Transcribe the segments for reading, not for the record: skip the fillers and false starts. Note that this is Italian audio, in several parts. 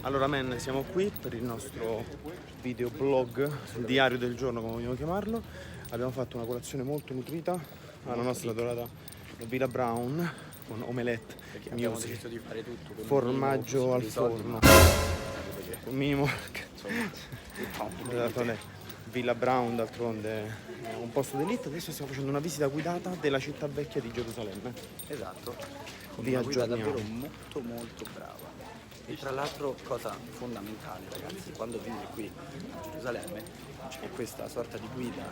Allora men, siamo qui per il nostro videoblog, il diario del giorno come vogliamo chiamarlo. Abbiamo fatto una colazione molto nutrita alla nostra adorata Villa Brown con omelette, abbiamo deciso di fare tutto con formaggio al soldi, forno, ma minimo. insomma, Villa Brown d'altronde è un posto d'élite. Adesso stiamo facendo una visita guidata della città vecchia di Gerusalemme. esatto, con Vi una guida aggiorniamo. davvero molto molto brava. E tra l'altro, cosa fondamentale ragazzi, quando vieni qui a Gerusalemme c'è questa sorta di guida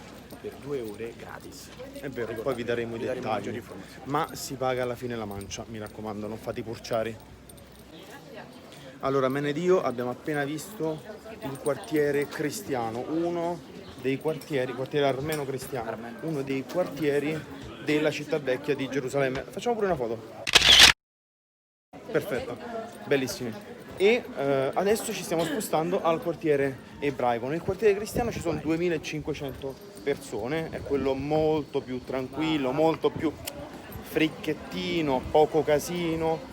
per 2 ore gratis. È vero, poi vi daremo i dettagli, maggiori informazioni. ma si paga alla fine la mancia, mi raccomando, non fate i purciari. Allora, Menedio, abbiamo appena visto il quartiere cristiano, uno dei quartiere armeno cristiano, uno dei quartieri della città vecchia di Gerusalemme. Facciamo pure una foto. Perfetto, bellissimi. E adesso ci stiamo spostando al quartiere ebraico. Nel quartiere cristiano ci sono 2500 persone, è quello molto più tranquillo, molto più fricchettino, poco casino.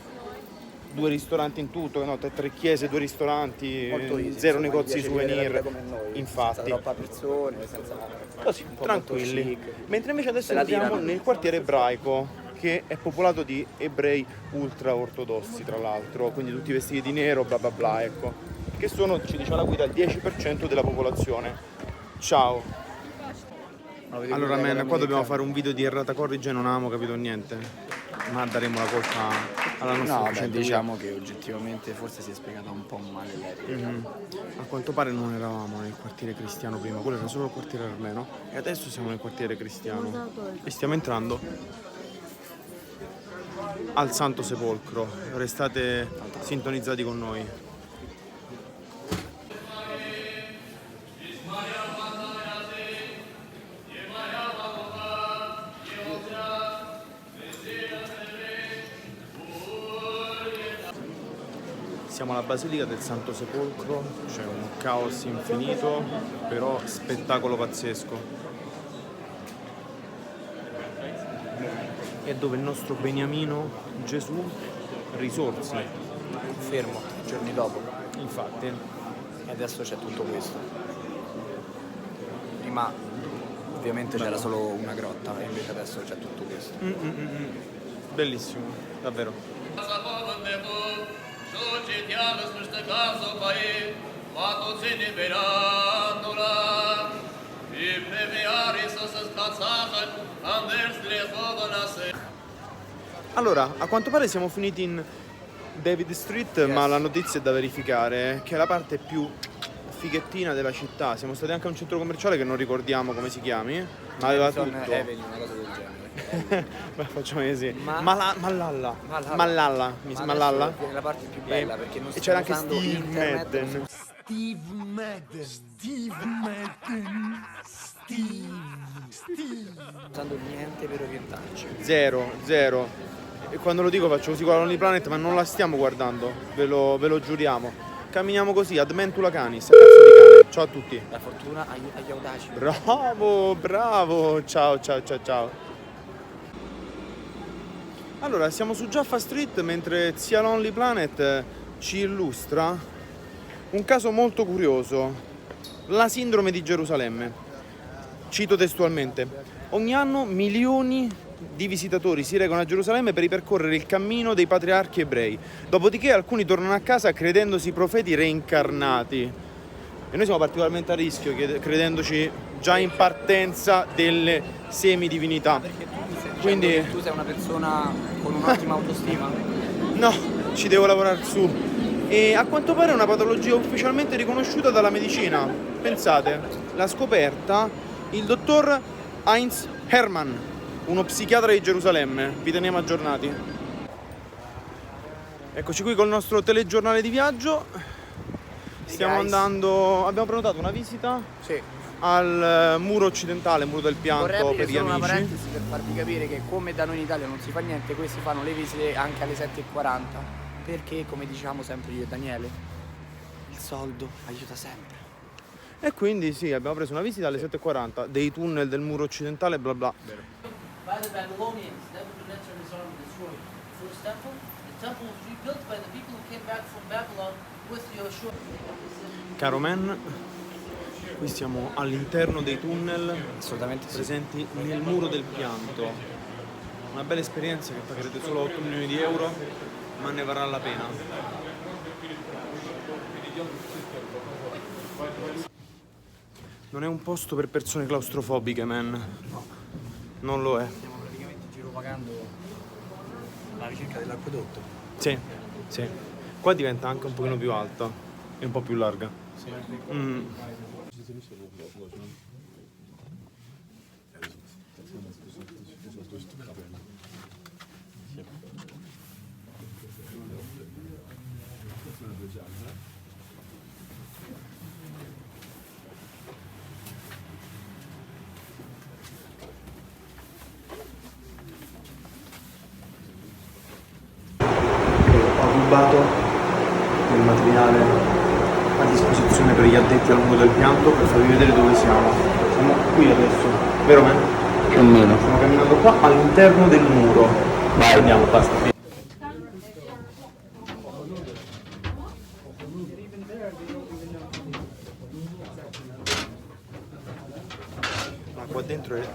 2 ristoranti in tutto, no? 3 chiese, 2 ristoranti, Molto easy, 0 insomma, negozi mi piace vivere la souvenir. vita come noi, Infatti, senza troppa persone, senza così, un po' tranquilli. molto chic. Mentre invece adesso Se la entriamo tirano. nel quartiere ebraico, che è popolato di ebrei ultra ortodossi, tra l'altro, quindi tutti vestiti di nero, bla bla bla, ecco, che sono, ci dice la guida, il 10% della popolazione. Ciao. Allora man, qua dobbiamo fare un video di errata corrige, non avevamo capito niente, ma daremo la colpa alla nostra No, efficiente diciamo che oggettivamente forse si è spiegata un po' male lei. A quanto pare non eravamo nel quartiere cristiano prima, quello era solo il quartiere armeno e adesso siamo nel quartiere cristiano e stiamo entrando al Santo Sepolcro. Restate sintonizzati con noi. Siamo alla Basilica del Santo Sepolcro, c'è un caos infinito, però spettacolo pazzesco. È dove il nostro beniamino Gesù risorse. Fermo, giorni dopo. Infatti, E adesso c'è tutto questo. Prima ovviamente c'era solo una grotta e invece adesso c'è tutto questo. bellissimo, davvero. Allora, a quanto pare siamo finiti in David Street, ma la notizia è da verificare, che è la parte più fighettina della città. Siamo stati anche a un centro commerciale che non ricordiamo come si chiami, ma aveva tutto. Una cosa del genere. Beh, facciamo così. Mallalla. Mallalla. Adesso viene la parte più bella perché non E c'era anche usando Steve internet, Madden. usando niente per orientarci. Zero. E quando lo dico faccio così con la Lonely Planet, ma non la stiamo guardando, ve lo giuriamo. Camminiamo così, ad mentula canis, cazzo di cane. Ciao a tutti. La fortuna aiuta gli audaci. Bravo. Ciao. Allora, siamo su Jaffa Street mentre zia Lonely Planet ci illustra un caso molto curioso, la sindrome di Gerusalemme. Cito testualmente: ogni anno milioni di visitatori si recano a Gerusalemme per ripercorrere il cammino dei patriarchi ebrei, dopodiché alcuni tornano a casa credendosi profeti reincarnati. E noi siamo particolarmente a rischio, credendoci già in partenza delle semidivinità. Quindi Tu sei una persona con un'ottima autostima? no, ci devo lavorare su. E a quanto pare è una patologia ufficialmente riconosciuta dalla medicina. Pensate, l'ha scoperta il dottor Heinz Hermann, uno psichiatra di Gerusalemme. Vi teniamo aggiornati. Eccoci qui col nostro telegiornale di viaggio. Stiamo andando, abbiamo prenotato una visita al muro occidentale, muro del pianto, Vorrei aprire per gli solo una amici. parentesi per farvi capire che come da noi in Italia non si fa niente, questi fanno le visite anche alle 7:40, perché come diciamo sempre io e Daniele, il soldo aiuta sempre. E quindi sì, abbiamo preso una visita alle 7:40 dei tunnel del muro occidentale, bla bla. by the Babylonians. Nebuchadnezzar and his army destroyed the first temple. The temple was rebuilt by the people who came back from Babylon with Yoshua. Caro Man, qui siamo all'interno dei tunnel Assolutamente sì. presenti nel muro del pianto. Una bella esperienza che pagherete solo 8 milioni di euro, ma ne varrà la pena. Non è un posto per persone claustrofobiche, man. No. Non lo è. Stiamo praticamente girovagando alla ricerca dell'acquedotto. Sì, sì. Qua diventa anche un pochino più alta e un po' più larga. Mm. Ho rubato il materiale a disposizione per gli addetti al muro del pianto per farvi vedere dove siamo. Siamo qui adesso, vero man? Più o meno. Stiamo camminando qua all'interno del muro. Vai, andiamo, basta. Ma qua dentro è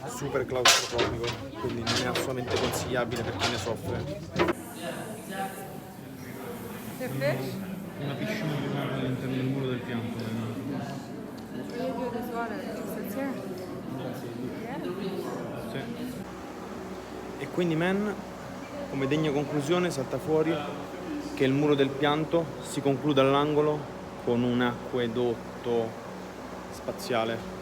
super claustrofobico, quindi non è assolutamente consigliabile per chi ne soffre. The fish? Una piscina privata all'interno del muro del pianto. You do this water. It sits here. Yeah. Sì. E quindi man, come degna conclusione, salta fuori che il muro del pianto si conclude all'angolo con un acquedotto spaziale.